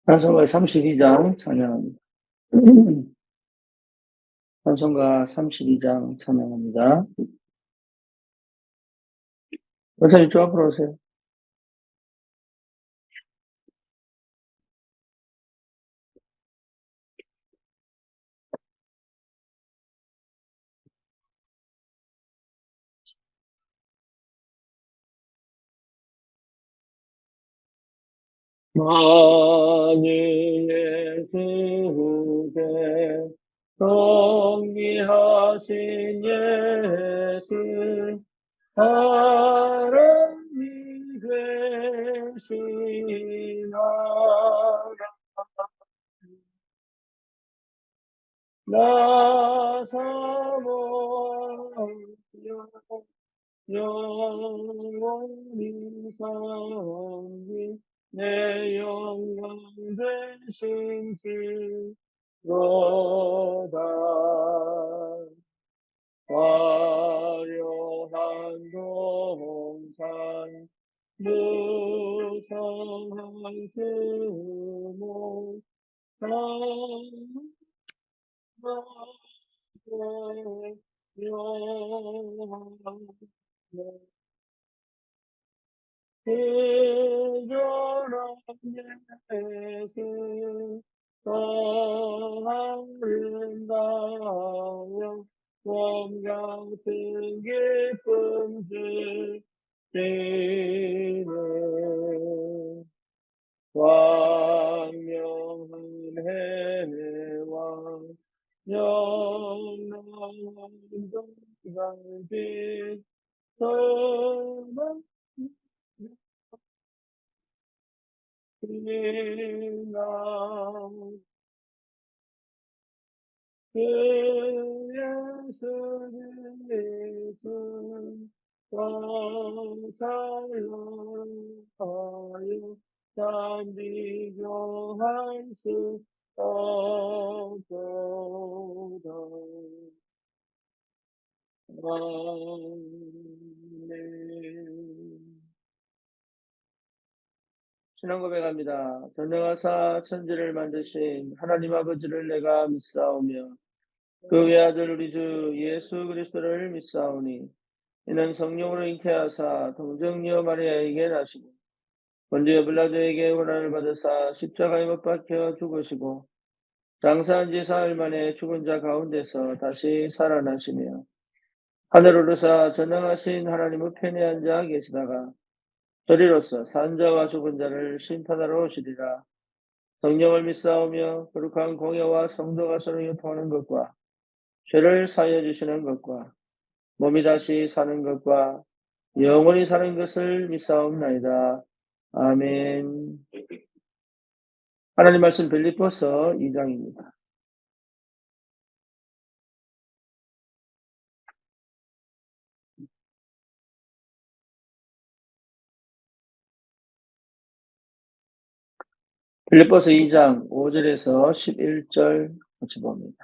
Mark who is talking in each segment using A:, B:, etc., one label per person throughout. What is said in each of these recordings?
A: 찬송가 32장 찬양합니다. 찬송가 32장 찬양합니다. 원사님 좀 앞으로 오세요. 만유의 주제 존귀하신 예수 하나님 되시나라. 나 사모하며 영원히 섬기 내 영광 되신 주로다. 화려한 동산 무성한 수목 그전한 예수 더 아름다워 봄 같은 기쁨 주시네. 광명한 해와 영원한 동산빛 소망 이나 그 예수의 주와 참 비교할 수 없도다. 아멘. 신앙 고백합니다. 전능하사 천지를 만드신 하나님 아버지를 내가 믿사오며 그 외아들 우리 주 예수 그리스도를 믿사오니 이는 성령으로 잉태하사 동정녀 마리아에게 나시고 본디오 빌라도에게 고난을 받으사 십자가에 못 박혀 죽으시고 장사한 지 사흘 만에 죽은 자 가운데서 다시 살아나시며 하늘 오르사 전능하신 하나님 우편에 앉아 계시다가 저리로서 산자와 죽은 자를 심판하러 오시리라. 성령을 믿사오며 거룩한 공예와 성도가 서로 유통하는 것과 죄를 사하여 주시는 것과 몸이 다시 사는 것과 영원히 사는 것을 믿사옵나이다. 아멘. 하나님 말씀 빌립보서 2장입니다. 빌립보서 2장 5절에서 11절 같이 봅니다.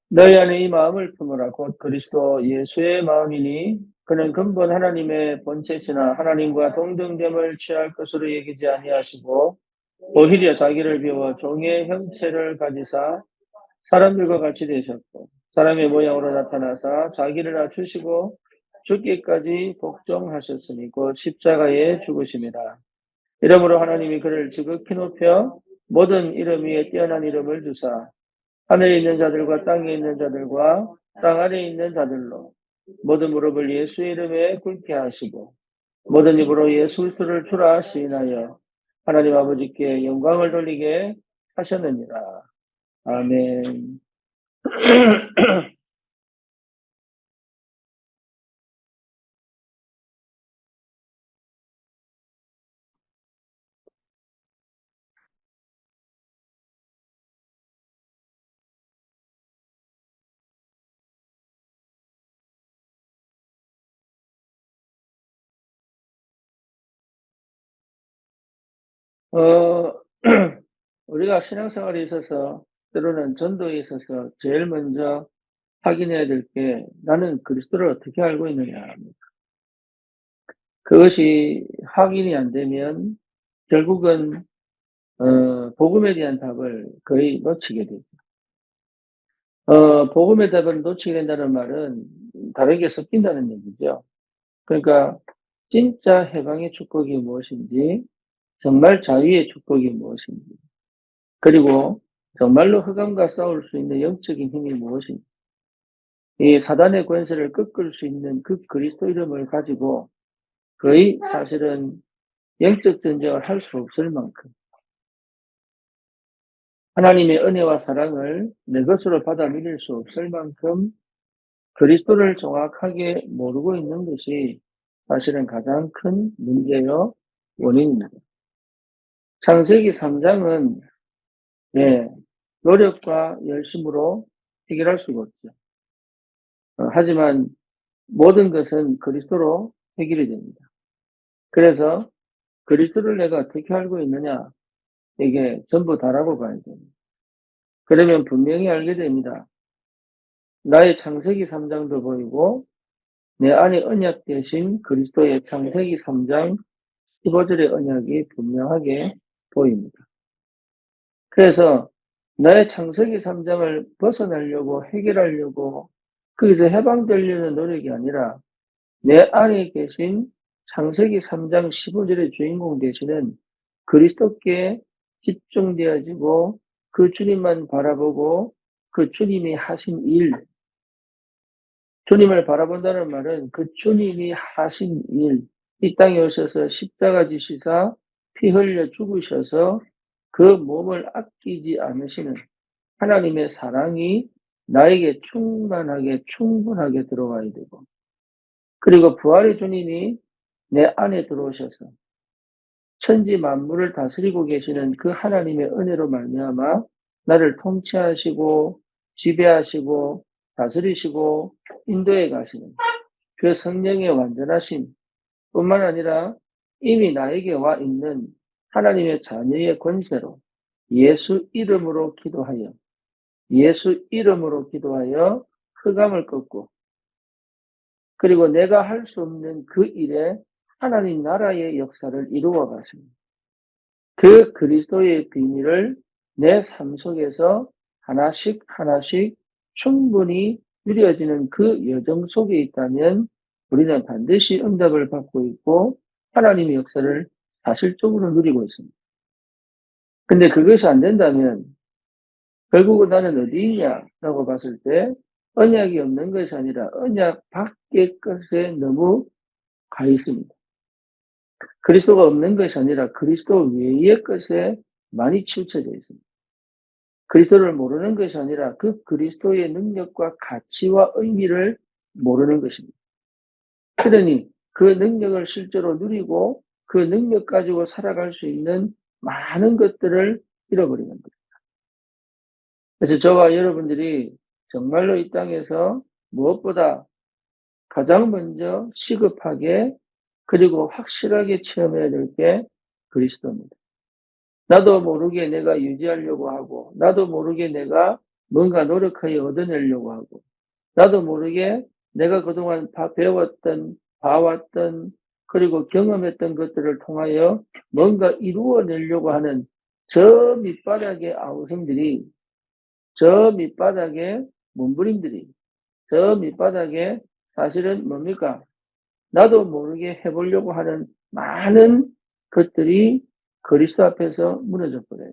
A: 너희 안에 이 마음을 품으라. 곧 그리스도 예수의 마음이니 그는 근본 하나님의 본체시나 하나님과 동등됨을 취할 것으로 여기지 아니하시고 오히려 자기를 비워 종의 형체를 가지사 사람들과 같이 되셨고 사람의 모양으로 나타나사 자기를 낮추시고 죽기까지 복종하셨으니 곧 십자가에 죽으심이라. 이러므로 하나님이 그를 지극히 높여 모든 이름 위에 뛰어난 이름을 주사 하늘에 있는 자들과 땅에 있는 자들과 땅 아래에 있는 자들로 모든 무릎을 예수의 이름에 꿇게 하시고 모든 입으로 예수 그리스도를 주라 시인하여 하나님 아버지께 영광을 돌리게 하셨느니라. 아멘. 우리가 신앙생활에 있어서 때로는 전도에 있어서 제일 먼저 확인해야 될 게 나는 그리스도를 어떻게 알고 있느냐. 그것이 확인이 안 되면 결국은 복음에 대한 답을 거의 놓치게 되죠. 복음의 답을 놓치게 된다는 말은 다르게 섞인다는 얘기죠. 그러니까 진짜 해방의 축복이 무엇인지, 정말 자유의 축복이 무엇인지, 그리고 정말로 흑암과 싸울 수 있는 영적인 힘이 무엇인지, 이 사단의 권세를 꺾을 수 있는 그 그리스도 이름을 가지고 거의 사실은 영적 전쟁을 할 수 없을 만큼 하나님의 은혜와 사랑을 내 것으로 받아 누릴 수 없을 만큼 그리스도를 정확하게 모르고 있는 것이 사실은 가장 큰 문제요 원인입니다. 창세기 3장은 노력과 열심으로 해결할 수가 없죠. 하지만 모든 것은 그리스도로 해결이 됩니다. 그래서 그리스도를 내가 어떻게 알고 있느냐, 이게 전부 다라고 봐야 됩니다. 그러면 분명히 알게 됩니다. 나의 창세기 3장도 보이고 내 안에 언약 되신 그리스도의 창세기 3장 15절의 언약이 분명하게 보입니다. 그래서 나의 창세기 3장을 벗어나려고 해결하려고 거기서 해방되려는 노력이 아니라 내 안에 계신 창세기 3장 15절의 주인공 되시는 그리스도께 집중되어지고 그 주님만 바라보고 그 주님이 하신 일, 주님을 바라본다는 말은 그 주님이 하신 일, 이 땅에 오셔서 십자가 지시사 피 흘려 죽으셔서 그 몸을 아끼지 않으시는 하나님의 사랑이 나에게 충분하게 들어와야 되고, 그리고 부활의 주님이 내 안에 들어오셔서 천지 만물을 다스리고 계시는 그 하나님의 은혜로 말미암아 나를 통치하시고 지배하시고 다스리시고 인도해 가시는 그 성령의 완전하심 뿐만 아니라 이미 나에게 와 있는 하나님의 자녀의 권세로 예수 이름으로 기도하여 흑암을 꺾고, 그리고 내가 할 수 없는 그 일에 하나님 나라의 역사를 이루어 가십니다. 그 그리스도의 비밀을 내 삶 속에서 하나씩 충분히 누려지는 그 여정 속에 있다면 우리는 반드시 응답을 받고 있고 하나님의 역사를 사실적으로 누리고 있습니다. 근데 그것이 안 된다면 결국은 나는 어디 있냐라고 봤을 때 언약이 없는 것이 아니라 언약 밖의 것에 너무 가 있습니다. 그리스도가 없는 것이 아니라 그리스도 외의 것에 많이 치우쳐져 있습니다. 그리스도를 모르는 것이 아니라 그 그리스도의 능력과 가치와 의미를 모르는 것입니다. 그러니 그 능력을 실제로 누리고 그 능력 가지고 살아갈 수 있는 많은 것들을 잃어버리는 거예요. 그래서 저와 여러분들이 정말로 이 땅에서 무엇보다 가장 먼저 시급하게 그리고 확실하게 체험해야 될 게 그리스도입니다. 나도 모르게 내가 유지하려고 하고, 나도 모르게 내가 뭔가 노력하여 얻어내려고 하고, 나도 모르게 내가 그동안 배웠던, 봐왔던, 그리고 경험했던 것들을 통하여 뭔가 이루어내려고 하는 저 밑바닥의 아우성들이, 저 밑바닥의 몸부림들이, 저 밑바닥에 사실은 뭡니까? 나도 모르게 해보려고 하는 많은 것들이 그리스도 앞에서 무너져 버려요.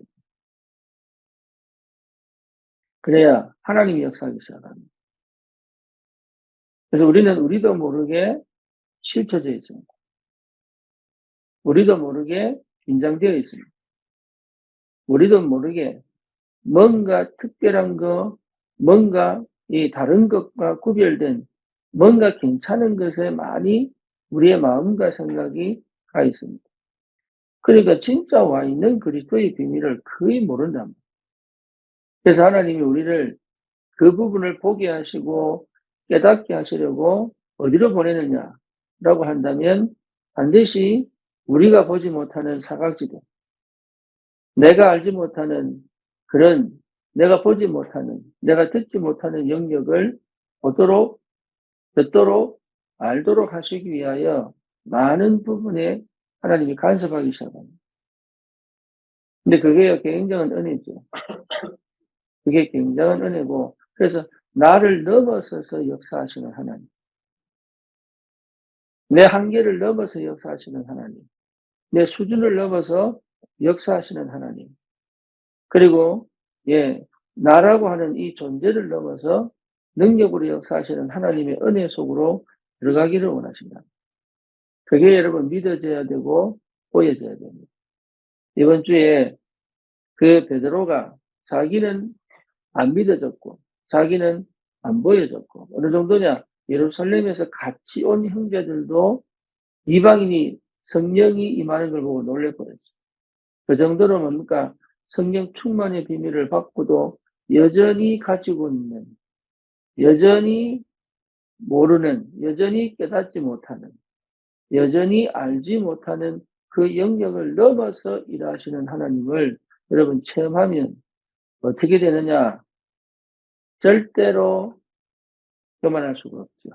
A: 그래야 하나님이 역사하기 시작합니다. 그래서 우리도 모르게 실쳐져 있습니다. 우리도 모르게 긴장되어 있습니다. 우리도 모르게 뭔가 특별한 거, 뭔가 이 다른 것과 구별된 뭔가 괜찮은 것에 많이 우리의 마음과 생각이 가 있습니다. 그러니까 진짜 와 있는 그리스도의 비밀을 거의 모른답니다. 그래서 하나님이 우리를 그 부분을 보게 하시고 깨닫게 하시려고 어디로 보내느냐라고 한다면 반드시 우리가 보지 못하는 사각지대, 내가 알지 못하는 그런, 내가 보지 못하는, 내가 듣지 못하는 영역을 보도록, 듣도록, 알도록 하시기 위하여 많은 부분에 하나님이 간섭하기 시작합니다. 근데 그게 굉장한 은혜죠. 그게 굉장한 은혜고, 그래서 나를 넘어서서 역사하시는 하나님, 내 한계를 넘어서 역사하시는 하나님, 내 수준을 넘어서 역사하시는 하나님, 그리고 예, 나라고 하는 이 존재를 넘어서 능력으로 역사하시는 하나님의 은혜 속으로 들어가기를 원하신다. 그게 여러분 믿어져야 되고 보여져야 됩니다. 이번 주에 그 베드로가 자기는 안 믿어졌고 자기는 안 보여졌고 어느 정도냐, 예루살렘에서 같이 온 형제들도 이방인이 성령이 임하는 걸 보고 놀래버렸어요. 그 정도로 뭡니까? 성령 충만의 비밀을 받고도 여전히 가지고 있는, 여전히 모르는, 여전히 깨닫지 못하는, 여전히 알지 못하는 그 영역을 넘어서 일하시는 하나님을 여러분 체험하면 어떻게 되느냐? 절대로 교만할 수가 없죠.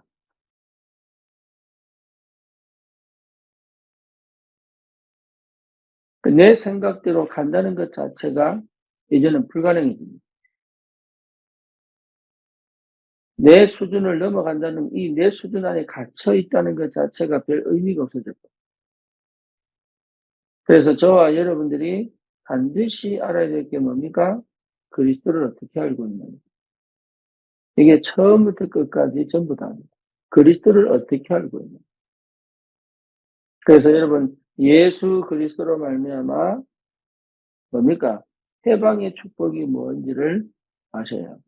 A: 내 생각대로 간다는 것 자체가 이제는 불가능해집니다. 내 수준을 넘어간다는, 이 내 수준 안에 갇혀 있다는 것 자체가 별 의미가 없어졌고, 그래서 저와 여러분들이 반드시 알아야 될 게 뭡니까? 그리스도를 어떻게 알고 있느냐. 이게 처음부터 끝까지 전부 다입니다. 그리스도를 어떻게 알고 있느냐. 그래서 여러분, 예수 그리스도로 말미암아 뭡니까? 해방의 축복이 뭔지를 아셔야 합니다.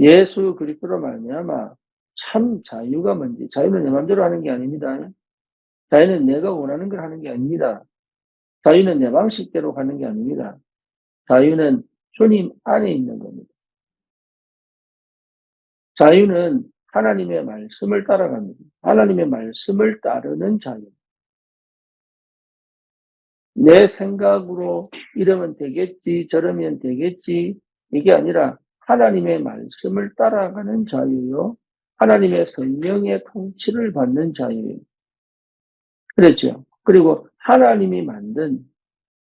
A: 예수 그리스도로 말미암아 참 자유가 뭔지, 자유는 내 마음대로 하는 게 아닙니다. 자유는 내가 원하는 걸 하는 게 아닙니다. 자유는 내 방식대로 가는 게 아닙니다. 자유는 주님 안에 있는 겁니다. 자유는 하나님의 말씀을 따라갑니다. 하나님의 말씀을 따르는 자유. 내 생각으로 이러면 되겠지, 저러면 되겠지, 이게 아니라 하나님의 말씀을 따라가는 자유요. 하나님의 성령의 통치를 받는 자유예요. 그렇죠. 그리고 하나님이 만든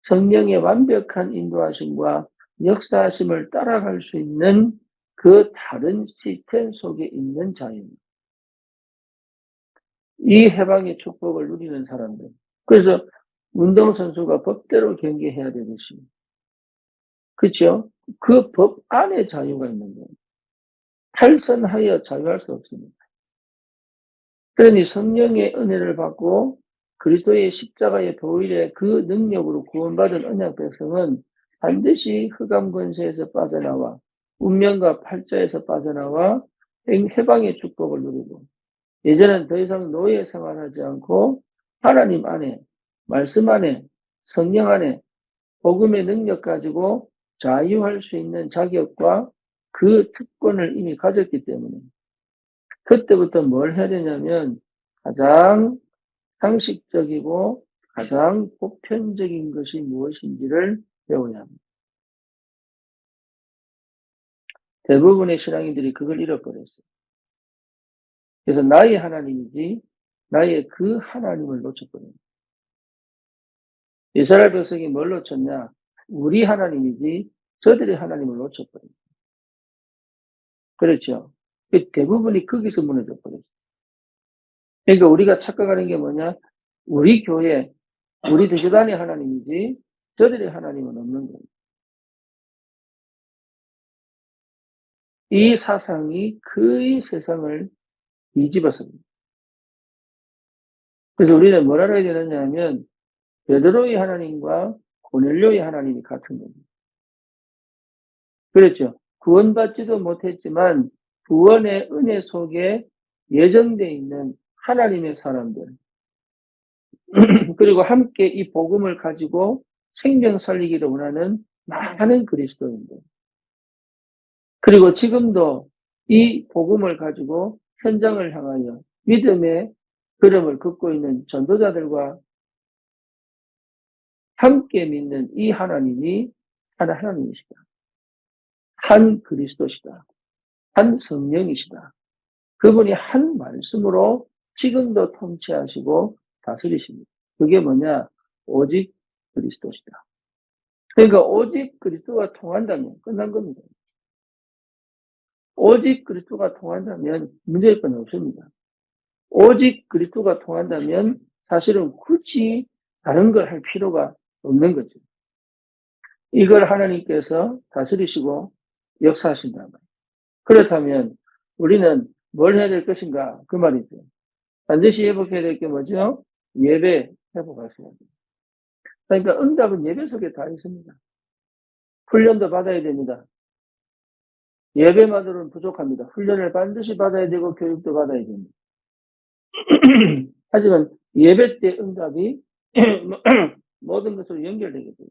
A: 성령의 완벽한 인도하심과 역사하심을 따라갈 수 있는 그 다른 시스템 속에 있는 자유입니다. 이 해방의 축복을 누리는 사람들. 그래서 운동선수가 법대로 경기해야 되듯이. 그렇죠? 그 법 안에 자유가 있는 거예요. 탈선하여 자유할 수 없습니다. 그러니 성령의 은혜를 받고 그리스도의 십자가의 보혈의 그 능력으로 구원받은 언약 백성은 반드시 흑암 권세에서 빠져나와 운명과 팔자에서 빠져나와 해방의 축복을 누리고, 이제는 더 이상 노예 생활하지 않고 하나님 안에, 말씀 안에, 성령 안에 복음의 능력 가지고 자유할 수 있는 자격과 그 특권을 이미 가졌기 때문에 그때부터 뭘 해야 되냐면 가장 상식적이고 가장 보편적인 것이 무엇인지를 배워야 합니다. 대부분의 신앙인들이 그걸 잃어버렸어요. 그래서 나의 하나님이지 나의 그 하나님을 놓쳐버립니다. 이스라엘 백성이 뭘 놓쳤냐? 우리 하나님이지 저들의 하나님을 놓쳐버립니다. 그렇죠? 대부분이 거기서 무너져 버렸어요. 그러니까 우리가 착각하는 게 뭐냐? 우리 교회, 우리 대교단의 하나님이지 저들의 하나님은 없는 거예요. 이 사상이 거의 세상을 뒤집었습니다. 그래서 우리는 뭘 알아야 되느냐 하면 베드로의 하나님과 고넬료의 하나님이 같은 겁니다. 그렇죠. 구원받지도 못했지만 구원의 은혜 속에 예정되어 있는 하나님의 사람들, 그리고 함께 이 복음을 가지고 생명 살리기를 원하는 많은 그리스도인들, 그리고 지금도 이 복음을 가지고 현장을 향하여 믿음의 걸음을 걷고 있는 전도자들과 함께 믿는 이 하나님이 하나님이시다. 한 그리스도시다. 한 성령이시다. 그분이 한 말씀으로 지금도 통치하시고 다스리십니다. 그게 뭐냐? 오직 그리스도시다. 그러니까 오직 그리스도가 통한다면 끝난 겁니다. 오직 그리스도가 통한다면 문제일 건 없습니다. 오직 그리스도가 통한다면 사실은 굳이 다른 걸 할 필요가 없는 거죠. 이걸 하나님께서 다스리시고 역사하신단 말이에요. 그렇다면 우리는 뭘 해야 될 것인가? 그 말이죠. 반드시 회복해야 될 게 뭐죠? 예배 회복하셔야 돼요. 그러니까 응답은 예배 속에 다 있습니다. 훈련도 받아야 됩니다. 예배만으로는 부족합니다. 훈련을 반드시 받아야 되고 교육도 받아야 됩니다. 하지만 예배 때 응답이 모든 것으로 연결되게 돼요.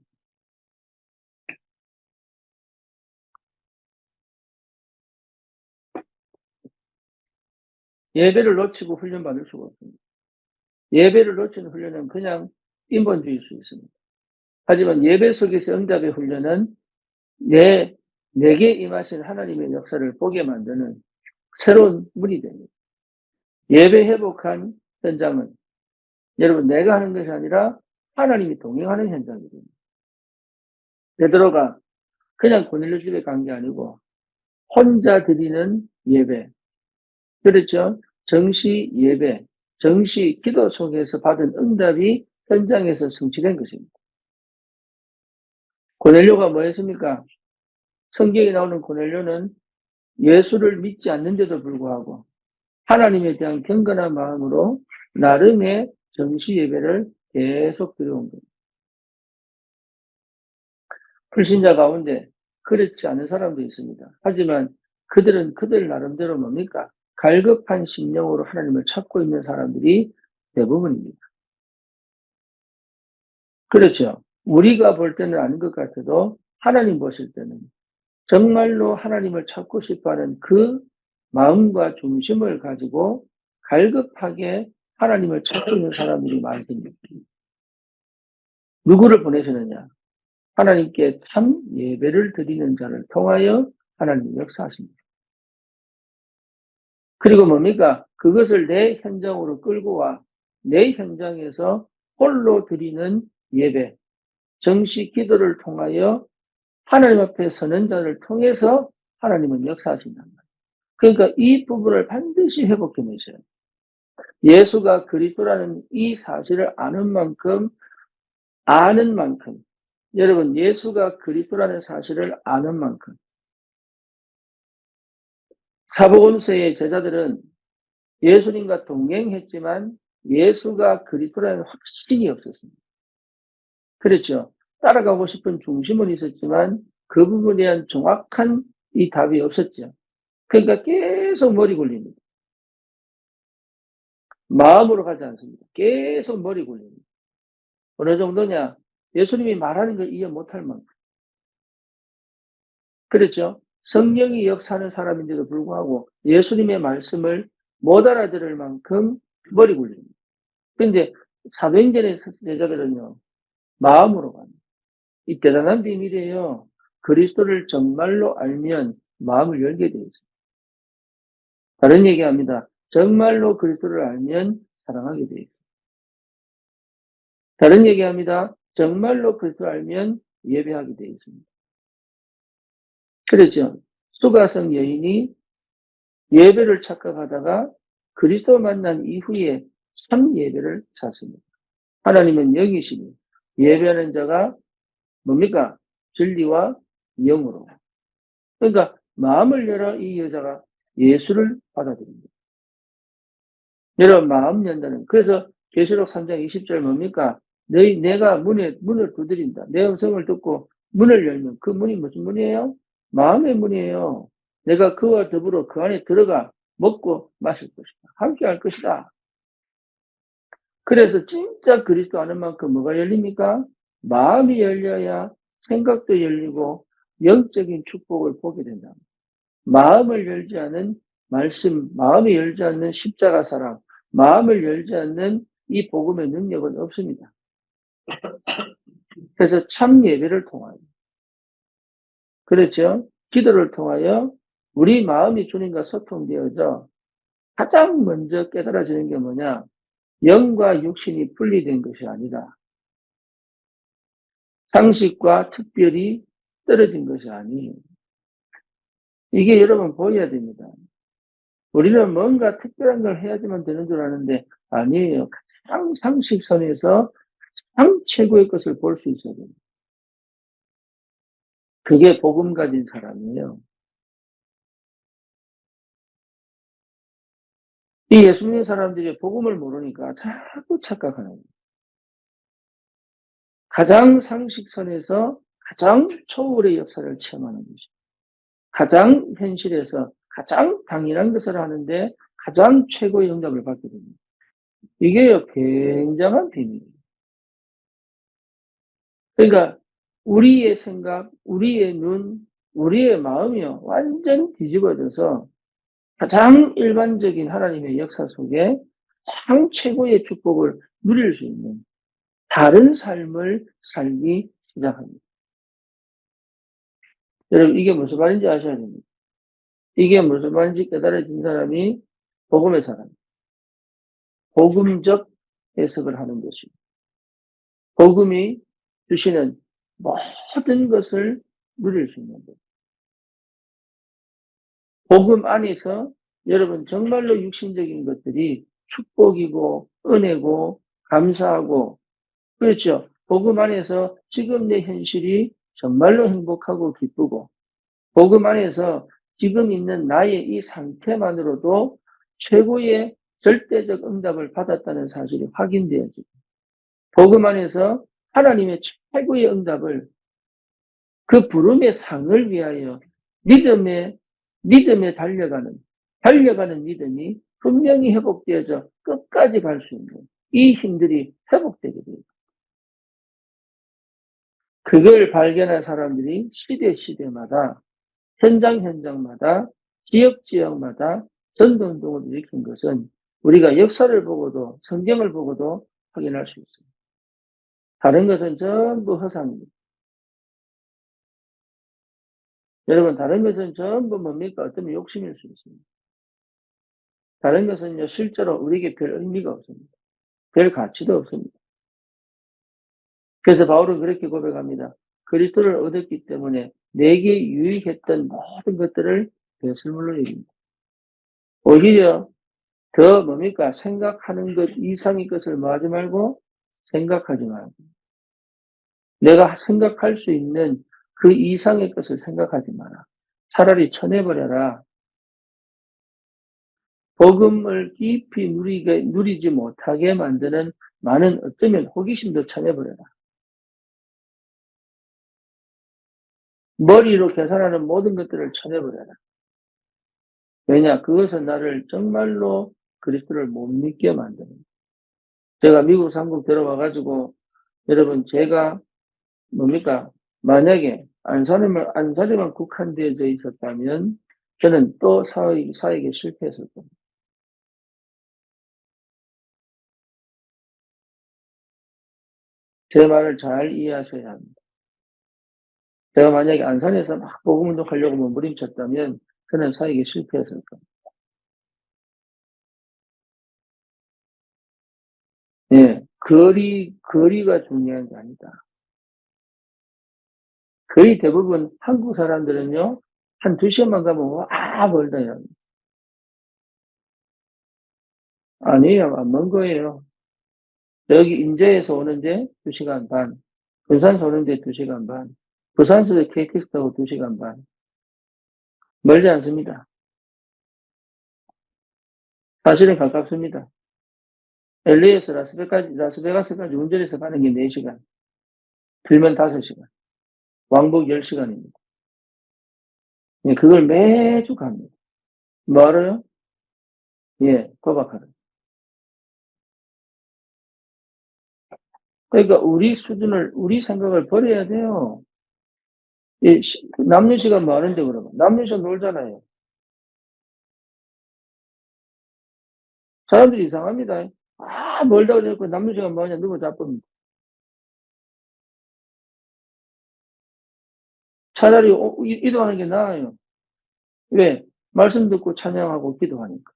A: 예배를 놓치고 훈련 받을 수가 없습니다. 예배를 놓치는 훈련은 그냥 인본주의일 수 있습니다. 하지만 예배 속에서 응답의 훈련은 내게 임하신 하나님의 역사를 보게 만드는 새로운 문이 됩니다. 예배 회복한 현장은 여러분 내가 하는 것이 아니라 하나님이 동행하는 현장이 됩니다. 베드로가 그냥 고넬료 집에 간 게 아니고 혼자 드리는 예배, 그렇죠? 정시 예배, 정시 기도 속에서 받은 응답이 현장에서 성취된 것입니다. 고넬료가 뭐 했습니까? 성경에 나오는 고넬료는 예수를 믿지 않는데도 불구하고 하나님에 대한 경건한 마음으로 나름의 정시 예배를 계속 드려온 겁니다. 불신자 가운데 그렇지 않은 사람도 있습니다. 하지만 그들은 그들 나름대로 뭡니까? 갈급한 심령으로 하나님을 찾고 있는 사람들이 대부분입니다. 그렇죠. 우리가 볼 때는 아닌 것 같아도 하나님 보실 때는 정말로 하나님을 찾고 싶어하는 그 마음과 중심을 가지고 갈급하게 하나님을 찾고 있는 사람들이 많습니다. 누구를 보내시느냐? 하나님께 참 예배를 드리는 자를 통하여 하나님이 역사하십니다. 그리고 뭡니까? 그것을 내 현장으로 끌고 와 내 현장에서 홀로 드리는 예배, 정시 기도를 통하여 하나님 앞에 서는 자를 통해서 하나님은 역사하신단 말이에요. 그러니까 이 부분을 반드시 회복해내셔야 돼요. 예수가 그리스도라는 이 사실을 아는 만큼, 여러분 예수가 그리스도라는 사실을 아는 만큼 사복음서의 제자들은 예수님과 동행했지만 예수가 그리스도라는 확신이 없었습니다. 그렇죠. 따라가고 싶은 중심은 있었지만 그 부분에 대한 정확한 이 답이 없었죠. 그러니까 계속 머리 굴립니다. 마음으로 가지 않습니다. 계속 머리 굴립니다. 어느 정도냐? 예수님이 말하는 걸 이해 못할 만큼. 그렇죠? 성령이 역사하는 사람인데도 불구하고 예수님의 말씀을 못 알아들을 만큼 머리 굴립니다. 그런데 사도행전의 제자들은요, 마음으로 갑니다. 이 대단한 비밀이에요. 그리스도를 정말로 알면 마음을 열게 되어 있습니다. 다른 얘기합니다. 정말로 그리스도를 알면 사랑하게 되어 있습니다. 다른 얘기합니다. 정말로 그리스도를 알면 예배하게 되어 있습니다. 그렇죠. 수가성 여인이 예배를 착각하다가 그리스도 만난 이후에 참 예배를 찾습니다. 하나님은 영이시니 예배하는 자가 뭡니까? 진리와 영으로. 그러니까 마음을 열어 이 여자가 예수를 받아들입니다. 여러분 마음 연다는 그래서 계시록 3장 20절 뭡니까? 내가 문을 두드린다. 내 음성을 듣고 문을 열면 그 문이 무슨 문이에요? 마음의 문이에요. 내가 그와 더불어 그 안에 들어가 먹고 마실 것이다. 함께 할 것이다. 그래서 진짜 그리스도 아는 만큼 뭐가 열립니까? 마음이 열려야 생각도 열리고 영적인 축복을 보게 된다. 마음을 열지 않은 말씀, 마음이 열지 않는 십자가 사랑, 마음을 열지 않는 이 복음의 능력은 없습니다. 그래서 참 예배를 통하여, 그렇죠? 기도를 통하여 우리 마음이 주님과 소통되어져 가장 먼저 깨달아지는 게 뭐냐? '영과 육신이 분리된 것이 아니다.' 상식과 특별히 떨어진 것이 아니에요. 이게 여러분 보여야 됩니다. 우리는 뭔가 특별한 걸 해야지만 되는 줄 아는데 아니에요. 가장 상식선에서 가장 최고의 것을 볼 수 있어야 됩니다. 그게 복음 가진 사람이에요. 이 예수 믿는 사람들이 복음을 모르니까 자꾸 착각하는 거예요. 가장 상식선에서 가장 초월의 역사를 체험하는 것이죠. 가장 현실에서 가장 당연한 것을 하는데 가장 최고의 응답을 받게 됩니다. 이게요, 굉장한 비밀이에요. 그러니까 우리의 생각, 우리의 눈, 우리의 마음이요, 완전 뒤집어져서 가장 일반적인 하나님의 역사 속에 가장 최고의 축복을 누릴 수 있는 다른 삶을 살기 시작합니다. 여러분, 이게 무슨 말인지 아셔야 됩니다. 이게 무슨 말인지 깨달아진 사람이 복음의 사람, 복음적 해석을 하는 것이고, 복음이 주시는 모든 것을 누릴 수 있는 것. 복음 안에서 여러분 정말로 육신적인 것들이 축복이고 은혜고 감사하고, 그렇죠. 복음 안에서 지금 내 현실이 정말로 행복하고 기쁘고, 복음 안에서 지금 있는 나의 이 상태만으로도 최고의 절대적 응답을 받았다는 사실이 확인되어지고, 복음 안에서 하나님의 최고의 응답을, 그 부름의 상을 위하여 믿음에 달려가는 믿음이 분명히 회복되어져 끝까지 갈 수 있는 이 힘들이 회복되게 돼요. 그걸 발견한 사람들이 시대마다, 현장마다, 지역마다 전도운동을 일으킨 것은 우리가 역사를 보고도 성경을 보고도 확인할 수 있습니다. 다른 것은 전부 허상입니다. 여러분, 다른 것은 전부 뭡니까? 어떤 욕심일 수 있습니다. 다른 것은요, 실제로 우리에게 별 의미가 없습니다. 별 가치도 없습니다. 그래서 바울은 그렇게 고백합니다. 그리스도를 얻었기 때문에 내게 유익했던 모든 것들을 배설물로 여깁니다. 오히려 더 뭡니까? 생각하는 것 이상의 것을 뭐 하지 말고 생각하지 말고, 내가 생각할 수 있는 그 이상의 것을 생각하지 마라. 차라리 쳐내버려라. 복음을 깊이 누리지 못하게 만드는 많은, 어쩌면 호기심도 쳐내버려라. 머리로 계산하는 모든 것들을 쳐내버려라. 왜냐? 그것은 나를 정말로 그리스도를 못 믿게 만드는. 제가 미국 상국 들어와가지고, 여러분, 제가 뭡니까? 만약에 안산에만 국한되어져 있었다면 저는 또 사역에 실패했을 겁니다. 제 말을 잘 이해하셔야 합니다. 제가 만약에 안산에서 막 복음 운동하려고 몸부림쳤다면 저는 사역에 실패했을 겁니다. 예, 거리가 중요한 게 아니다. 거의 대부분 한국 사람들은요, 한 2시간만 가면 멀다 이럽니다. 아니에요. 안 먼 거예요. 여기 인제에서 오는데 2시간 반, 군산에서 오는데 2시간 반, 부산에서 KTX 타고 2시간 반. 멀지 않습니다. 사실은 가깝습니다. LA에서 라스베가스까지 운전해서 가는 게 4시간, 길면 5시간, 왕복 10시간입니다. 그걸 매주 갑니다. 뭐하러요? 예, 도박하러. 그러니까 우리 생각을 버려야 돼요. 남는 시간 많은데 그러면. 남는 시간 놀잖아요. 사람들이 이상합니다. 멀다 그래놓고 남는 시간 뭐하냐, 누구 나쁩니다. 차라리 이동하는 게 나아요. 왜? 말씀 듣고 찬양하고 기도하니까.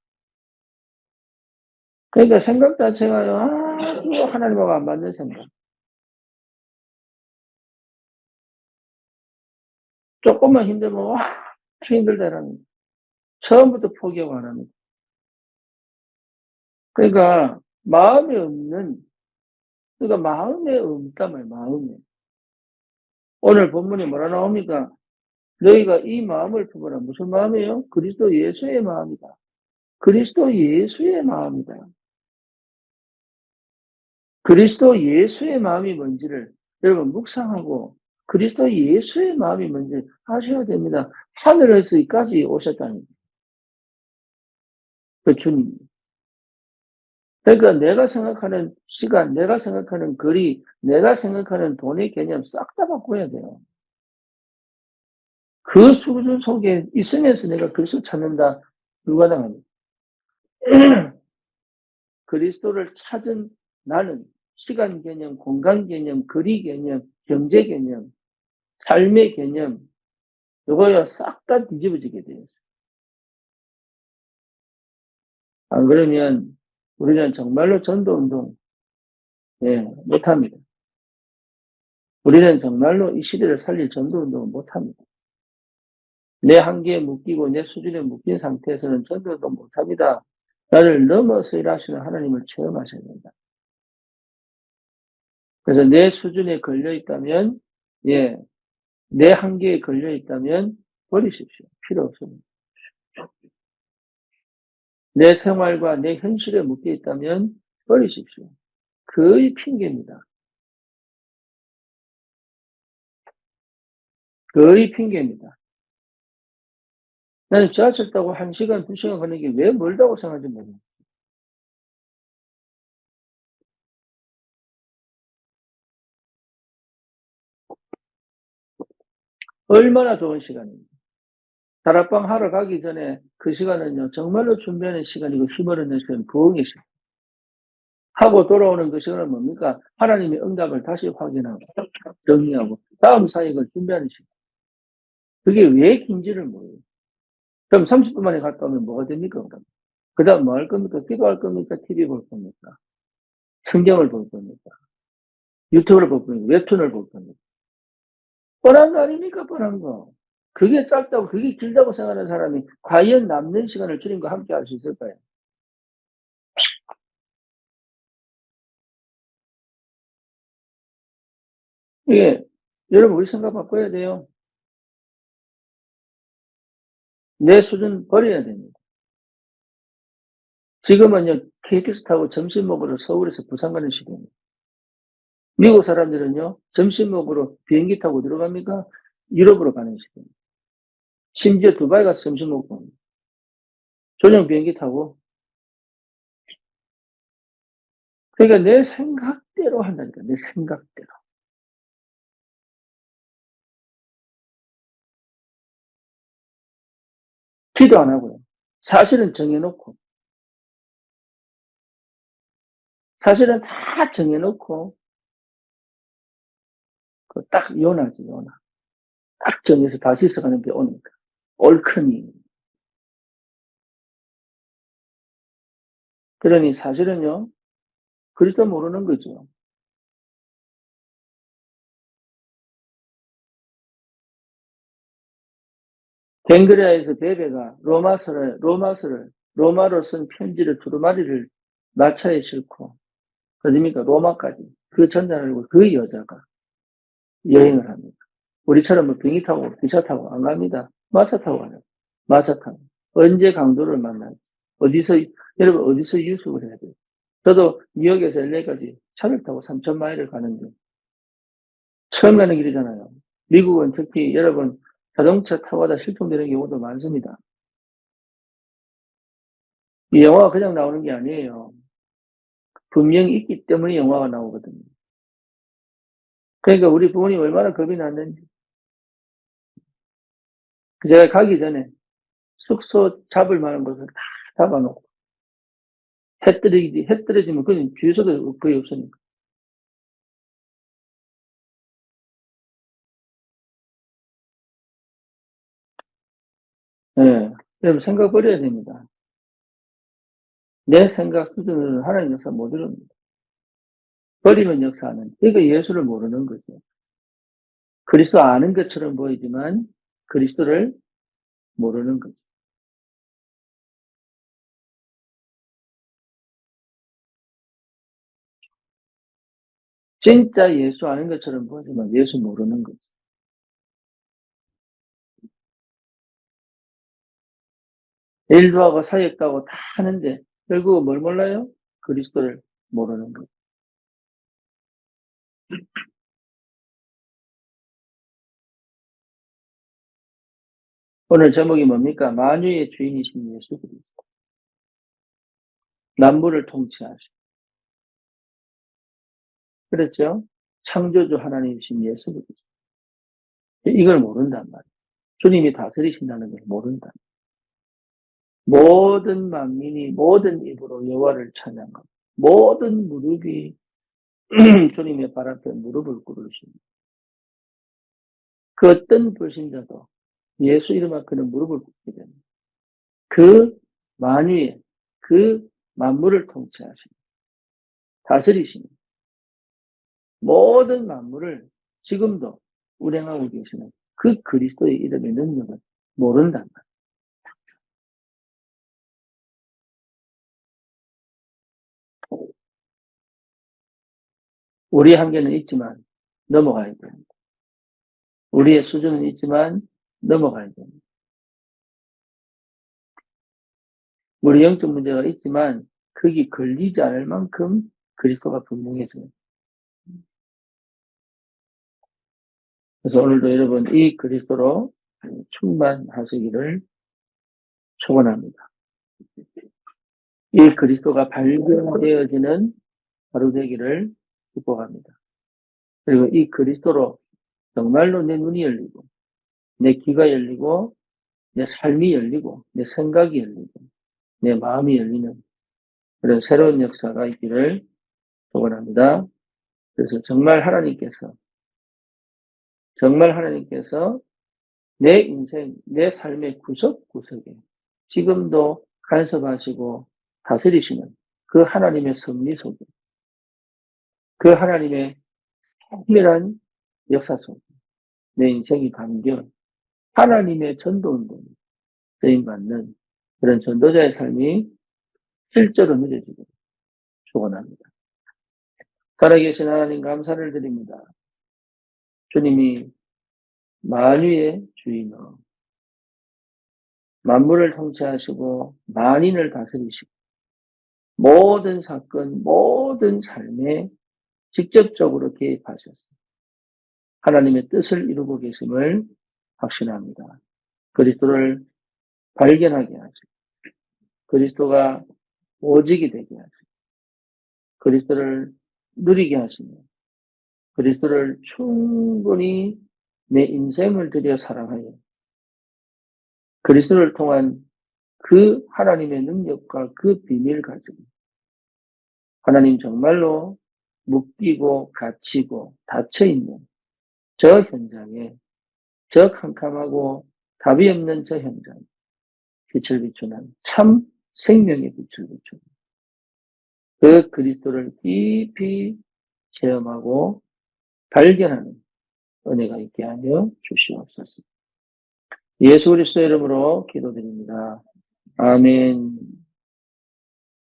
A: 그러니까 생각 자체가요, 하나님하고 안 맞는 생각. 조금만 힘들면 와 힘들다라는 처음부터 포기하고 안 합니다. 그러니까 마음이 없는 그러니까 마음에 없단 말이에요. 마음에. 오늘 본문이 뭐라 나옵니까? 너희가 이 마음을 품어라. 무슨 마음이에요? 그리스도 예수의 마음이다. 그리스도 예수의 마음이다. 그리스도 예수의 마음이 뭔지를 여러분 묵상하고 그리스도 예수의 마음이 뭔지 아셔야 됩니다. 하늘에서까지 오셨다는 그 주님. 그러니까 내가 생각하는 시간, 내가 생각하는 거리, 내가 생각하는 돈의 개념 싹 다 바꿔야 돼요. 그 수준 속에 있으면서 내가 그리스도 찾는다. 불가능합니다. 그리스도를 찾은 나는 시간 개념, 공간 개념, 거리 개념, 경제 개념, 삶의 개념, 이거요 싹 다 뒤집어지게 돼요. 안 그러면 우리는 정말로 전도운동 못합니다. 우리는 정말로 이 시대를 살릴 전도운동을 못합니다. 내 한계에 묶이고 내 수준에 묶인 상태에서는 전도도 못합니다. 나를 넘어서 일하시는 하나님을 체험하셔야 된다. 그래서 내 수준에 걸려 있다면, 내 한계에 걸려 있다면 버리십시오. 필요 없습니다. 내 생활과 내 현실에 묶여 있다면 버리십시오. 거의 핑계입니다. 거의 핑계입니다. 나는 지하철 타고 1시간, 2시간 가는 게 왜 멀다고 생각하는지 모르겠어요. 얼마나 좋은 시간입니다. 다락방 하러 가기 전에 그 시간은요, 정말로 준비하는 시간이고 힘을 얻는 시간, 부흥의 시간. 하고 돌아오는 그 시간은 뭡니까? 하나님의 응답을 다시 확인하고, 정리하고, 다음 사역을 준비하는 시간. 그게 왜 긴지를 모르요. 그럼 30분 만에 갔다 오면 뭐가 됩니까, 그럼? 그 다음 뭐 할 겁니까? 기도할 겁니까? TV 볼 겁니까? 성경을 볼 겁니까? 유튜브를 볼 겁니까? 웹툰을 볼 겁니까? 뻔한 거 아닙니까? 뻔한 거. 그게 짧다고, 그게 길다고 생각하는 사람이 과연 남는 시간을 주님과 함께 할 수 있을까요? 예. 여러분, 우리 생각 바꿔야 돼요. 내 수준 버려야 됩니다. 지금은요, KTX 타고 점심 먹으러 서울에서 부산 가는 시대입니다. 미국 사람들은요, 점심 먹으러 비행기 타고 들어갑니까? 유럽으로 가는 시대입니다. 심지어 두바이 가서 점심 먹고 옵니다. 전용 비행기 타고. 그러니까 내 생각대로 한다니까, 내 생각대로. 기도 안 하고요. 사실은 정해놓고, 사실은 다 정해놓고, 딱 요나지, 요나. 딱 정해서 다시 써가는 게 오니까. 옳거니. 그러니 사실은요, 그리스도 모르는 거죠. 갱그레아에서 베베가 로마로 쓴 편지를 두루마리를 마차에 싣고, 어딥니까? 로마까지. 그 전달을 하고 그 여자가 여행을 합니다. 우리처럼 뭐 비행기 타고 기차 타고 안 갑니다. 마차 타고 가요. 마차 타고. 언제 강도를 만나요? 어디서, 여러분, 어디서 유숙을 해야 돼요? 저도 뉴욕에서 LA까지 차를 타고 3,000마일을 가는데, 처음 가는 길이잖아요. 미국은 특히 여러분, 자동차 타고 가다 실종되는 경우도 많습니다. 이 영화가 그냥 나오는 게 아니에요. 분명히 있기 때문에 영화가 나오거든요. 그러니까 우리 부모님 얼마나 겁이 났는지. 제가 가기 전에 숙소 잡을 만한 곳을 다 잡아놓고, 해 떨어지면 그냥 주유소도 거의 없으니까. 예. 여러분 생각 버려야 됩니다. 내 생각 수준으로는 하나님 역사 못 이룹니다. 버리면 역사하는. 그러니까 예수를 모르는 거죠. 그리스도 아는 것처럼 보이지만 그리스도를 모르는 거죠. 진짜 예수 아는 것처럼 보지만 예수 모르는 거죠. 일도 하고 사역도 하고 다 하는데 결국 뭘 몰라요? 그리스도를 모르는 거죠. 오늘 제목이 뭡니까? 만유의 주인이신 예수 그리스도. 만물을 통치하시고. 그렇죠? 창조주 하나님이신 예수 그리스도. 이걸 모른단 말이에요. 주님이 다스리신다는 걸 모른다. 모든 만민이 모든 입으로 여호와를 찬양하고 모든 무릎이 주님의 발 앞에 무릎을 꿇으십니다. 그 어떤 불신자도 예수 이름 앞에는 무릎을 꿇게 됩니다. 그 만유에 그 만물을 통치하시고 다스리시는 모든 만물을 지금도 운행하고 계시는 그 그리스도의 이름의 능력을 모른단 말이에요. 우리의 한계는 있지만 넘어가야 됩니다. 우리의 수준은 있지만 넘어가야 됩니다. 우리 영적 문제가 있지만 거기 걸리지 않을 만큼 그리스도가 분명해져요. 그래서 오늘도 여러분 이 그리스도로 충만하시기를 축원합니다. 이 그리스도가 발견되어지는 하루 되기를 축복합니다. 그리고 이 그리스도로 정말로 내 눈이 열리고 내 귀가 열리고 내 삶이 열리고 내 생각이 열리고 내 마음이 열리는 그런 새로운 역사가 있기를 축원합니다. 그래서 정말 하나님께서 내 인생, 내 삶의 구석구석에 지금도 간섭하시고 다스리시는 그 하나님의 섭리 속에 그 하나님의 특별한 역사 속에 내 인생이 담겨 하나님의 전도운동에 쓰임받는 그런 전도자의 삶이 실제로 누려지기를 축원합니다. 살아계신 하나님 감사를 드립니다. 주님이 만유의 주인으로 만물을 통치하시고 만인을 다스리시고 모든 사건, 모든 삶에 직접적으로 개입하셨습니다. 하나님의 뜻을 이루고 계심을 확신합니다. 그리스도를 발견하게 하시고 그리스도가 오직이 되게 하시고 그리스도를 누리게 하시며 그리스도를 충분히 내 인생을 들여 사랑하여 그리스도를 통한 그 하나님의 능력과 그 비밀을 가지고 하나님 정말로 묶이고 갇히고 닫혀있는 저 현장에 저 캄캄하고 답이 없는 저 현장에 빛을 비추는 참 생명의 빛을 비추는 그 그리스도를 깊이 체험하고 발견하는 은혜가 있게 하여 주시옵소서. 예수 그리스도 이름으로 기도드립니다. 아멘.